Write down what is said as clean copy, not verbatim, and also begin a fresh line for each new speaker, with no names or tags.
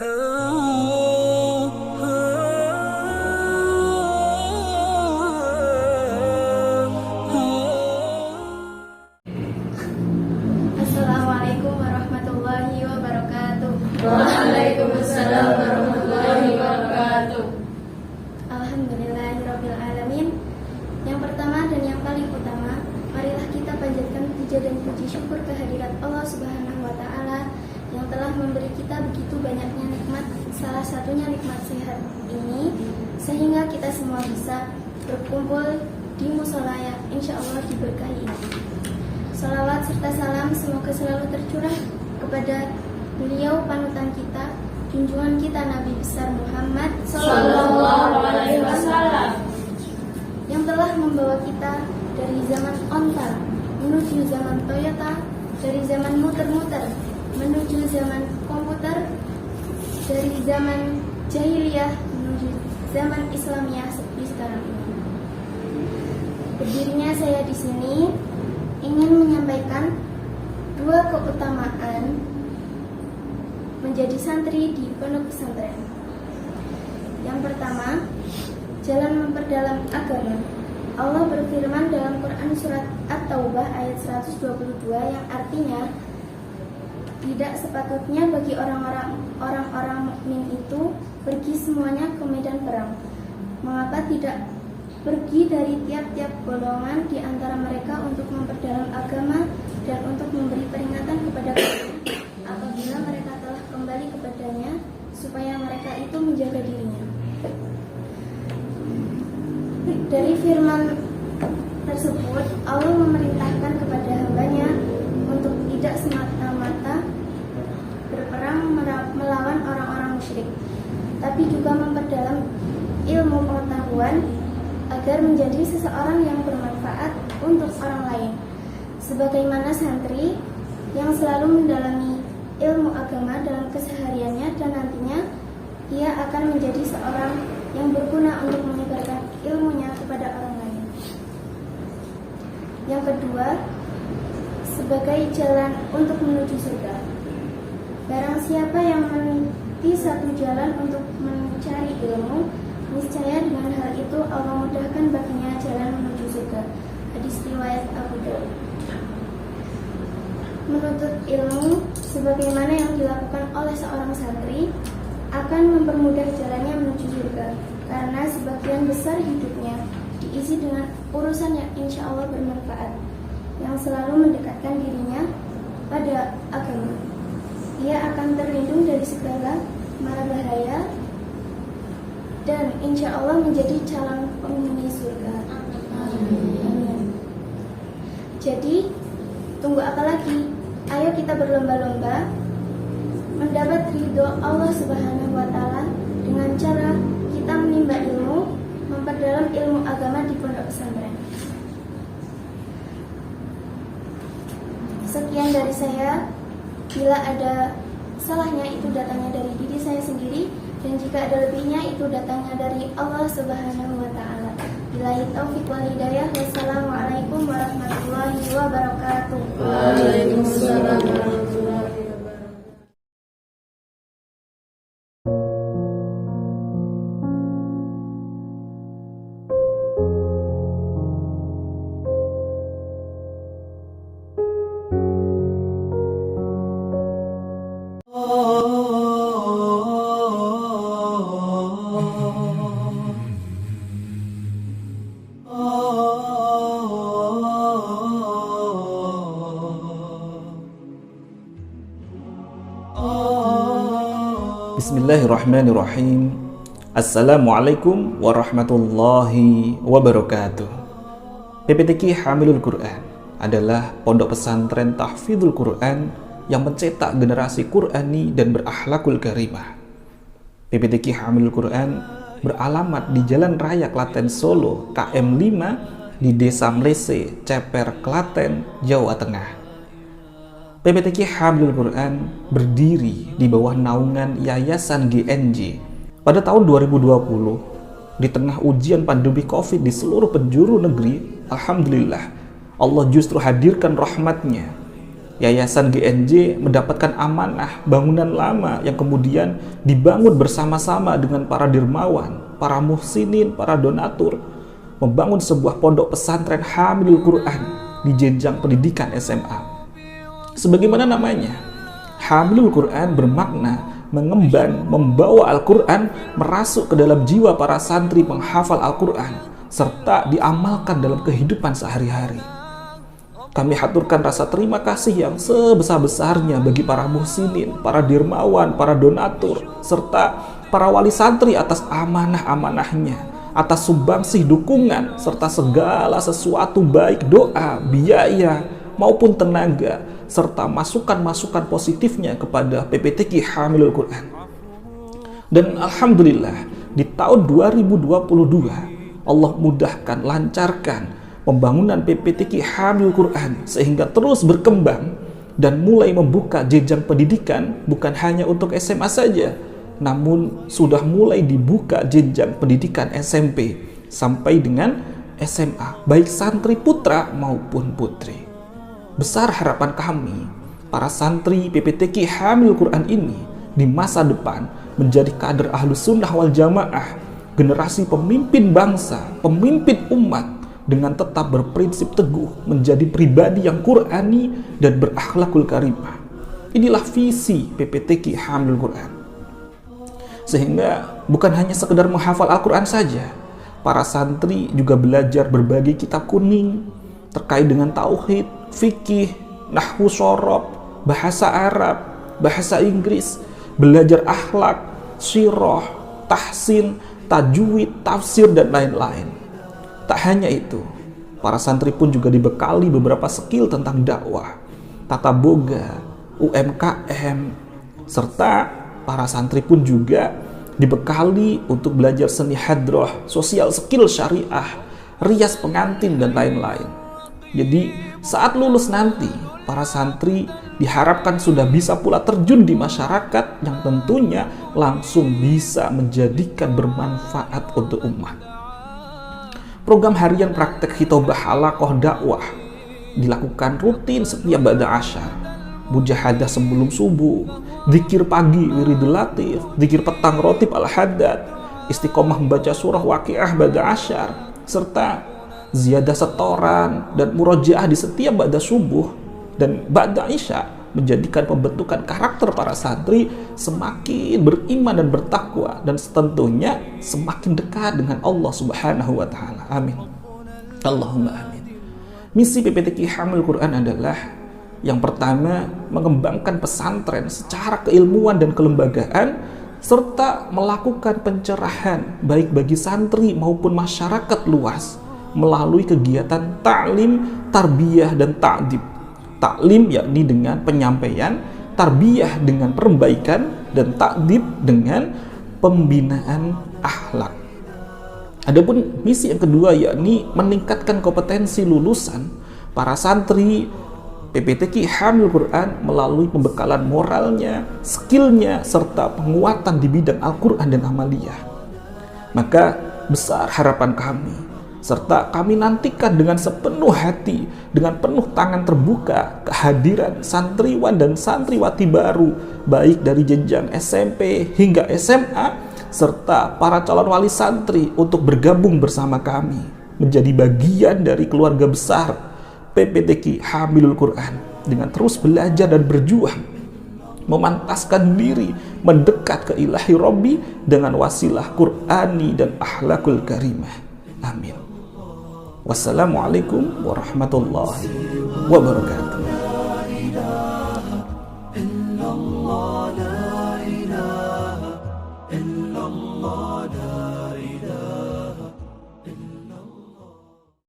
Assalamualaikum warahmatullahi wabarakatuh.
Waalaikumsalam warahmatullahi wabarakatuh.
Alhamdulillahirabbil alamin. Yang pertama dan yang paling utama, marilah kita panjatkan puja dan puji syukur kehadirat Allah Subhanahu wa taala yang telah memberi kita begitu banyaknya nikmat, salah satunya nikmat sehat ini, sehingga kita semua bisa berkumpul di mushola yang insyaallah diberkahi ini. Salawat serta salam semoga selalu tercurah kepada beliau panutan kita, junjungan kita Nabi besar Muhammad
Sallallahu alaihi wasallam,
yang telah membawa kita dari zaman onta menuju zaman Toyota, dari zaman muter-muter menuju zaman komputer, dari zaman jahiliyah menuju zaman Islamiyah seperti sekarang ini. Berdirinya saya di sini ingin menyampaikan dua keutamaan menjadi santri di pondok pesantren. Yang pertama, jalan memperdalam agama. Allah berfirman dalam Quran surat At-Taubah ayat 122 yang artinya, tidak sepatutnya bagi orang-orang mukmin itu pergi semuanya ke medan perang. Mengapa tidak pergi dari tiap-tiap golongan di antara mereka untuk memperdalam agama dan untuk memberi peringatan kepada mereka apabila mereka telah kembali kepadanya, supaya mereka itu menjaga dirinya. Dari firman tersebut, Allah memerintahkan kepada hambanya untuk tidak semata-mata berperang melawan orang-orang musyrik, tapi juga memperdalam ilmu pengetahuan agar menjadi seseorang yang bermanfaat untuk orang lain, sebagaimana santri yang selalu mendalami ilmu agama dalam kesehariannya dan nantinya ia akan menjadi seorang yang berguna untuk menyebarkan ilmunya kepada orang lain. Yang kedua, sebagai jalan untuk menuju surga. Barang siapa yang meniti satu jalan untuk mencari ilmu, niscaya dengan hal itu Allah mudahkan baginya jalan menuju surga. Hadis riwayat Abu Daud. Menuntut ilmu sebagaimana yang dilakukan oleh seorang santri akan mempermudah jalannya menuju surga, karena sebagian besar hidupnya diisi dengan urusan yang insya Allah bermanfaat, yang selalu mendekatkan dirinya pada agama. Ia akan terlindung dari segala mara bahaya dan insya Allah menjadi calon penghuni surga. Amin. Jadi, tunggu apa lagi? Ayo kita berlomba-lomba mendapat ridho Allah Subhanahu wa taala dengan cara kita menimba ilmu, memperdalam ilmu agama di pondok pesantren. Sekian dari saya. Bila ada salahnya itu datangnya dari diri saya sendiri, dan jika ada lebihnya itu datangnya dari Allah Subhanahu wa taala. Billahi taufiq wal hidayah. Wassalamualaikum warahmatullahi wabarakatuh.
Waalaikumsalam warahmatullahi wabarakatuh.
Bismillahirrahmanirrahim. Assalamualaikum warahmatullahi wabarakatuh. PPTQ Hamilul Quran adalah pondok pesantren tahfidzul Quran yang mencetak generasi Qurani dan berakhlakul karimah. PPTQ Hamilul Quran beralamat di Jalan Raya Klaten Solo KM 5 di Desa Mlese, Ceper, Klaten, Jawa Tengah. PPTQ Hamilul Quran berdiri di bawah naungan Yayasan GNJ pada tahun 2020. Di tengah ujian pandemi COVID di seluruh penjuru negeri, alhamdulillah Allah justru hadirkan rahmatnya Yayasan GNJ mendapatkan amanah bangunan lama yang kemudian dibangun bersama-sama dengan para dermawan, para muhsinin, para donatur, membangun sebuah pondok pesantren Hamilul Quran di jenjang pendidikan SMA. Sebagaimana namanya, Hamilul Quran bermakna mengemban, membawa Al-Quran merasuk ke dalam jiwa para santri penghafal Al-Quran serta diamalkan dalam kehidupan sehari-hari. Kami haturkan rasa terima kasih yang sebesar-besarnya bagi para muhsinin, para dermawan, para donatur, serta para wali santri atas amanah-amanahnya, atas sumbangsih dukungan, serta segala sesuatu baik doa, biaya, maupun tenaga, serta masukan-masukan positifnya kepada PPTQ Hamilul Quran. Dan Alhamdulillah, di tahun 2022, Allah mudahkan, lancarkan pembangunan PPTQ Hamilul Quran sehingga terus berkembang dan mulai membuka jenjang pendidikan bukan hanya untuk SMA saja, namun sudah mulai dibuka jenjang pendidikan SMP sampai dengan SMA, baik santri putra maupun putri. Besar harapan kami, para santri PPTQ Hamilul Quran ini di masa depan menjadi kader Ahlus Sunnah wal Jamaah, generasi pemimpin bangsa, pemimpin umat, dengan tetap berprinsip teguh menjadi pribadi yang Qur'ani dan berakhlakul karimah. Inilah visi PPTQ Hamilul Quran. Sehingga bukan hanya sekedar menghafal Al-Quran saja, para santri juga belajar berbagai kitab kuning terkait dengan tauhid, fikih, nahwu shorob, bahasa Arab, bahasa Inggris, belajar akhlak, sirah, tahsin, tajwid, tafsir, dan lain-lain. Tak hanya itu, para santri pun juga dibekali beberapa skill tentang dakwah, tata boga, UMKM, serta para santri pun juga dibekali untuk belajar seni hadroh, sosial skill syariah, rias pengantin, dan lain-lain. Jadi saat lulus nanti, para santri diharapkan sudah bisa pula terjun di masyarakat yang tentunya langsung bisa menjadikan bermanfaat untuk umat. Program harian praktek khitobah halaqah dakwah dilakukan rutin setiap ba'da asyar, mujahadah sebelum subuh, zikir pagi wiridul latif, zikir petang rotib al-haddad, istiqomah membaca surah waqiah ba'da asyar, serta ziyadah setoran dan murojaah di setiap ba'da subuh dan ba'da isya, menjadikan pembentukan karakter para santri semakin beriman dan bertakwa, dan tentunya semakin dekat dengan Allah Subhanahu wa Ta'ala. Amin. Allahumma amin. Misi PPTQ Hamilul Quran adalah yang pertama, mengembangkan pesantren secara keilmuan dan kelembagaan, serta melakukan pencerahan baik bagi santri maupun masyarakat luas melalui kegiatan ta'lim, tarbiyah, dan ta'dib. Taklim yakni dengan penyampaian, tarbiyah dengan perbaikan, dan ta'dib dengan pembinaan akhlak. Adapun misi yang kedua yakni meningkatkan kompetensi lulusan para santri PPTQ Hamilul Quran melalui pembekalan moralnya, skillnya, serta penguatan di bidang Al-Quran dan amaliyah. Maka besar harapan kami, serta kami nantikan dengan sepenuh hati, dengan penuh tangan terbuka, kehadiran santriwan dan santriwati baru, baik dari jenjang SMP hingga SMA, serta para calon wali santri untuk bergabung bersama kami, menjadi bagian dari keluarga besar PPTQ Hamilul Quran, dengan terus belajar dan berjuang, memantaskan diri mendekat ke ilahi Rabbi dengan wasilah Qur'ani dan akhlakul karimah. Amin. Wassalamualaikum warahmatullahi wabarakatuh.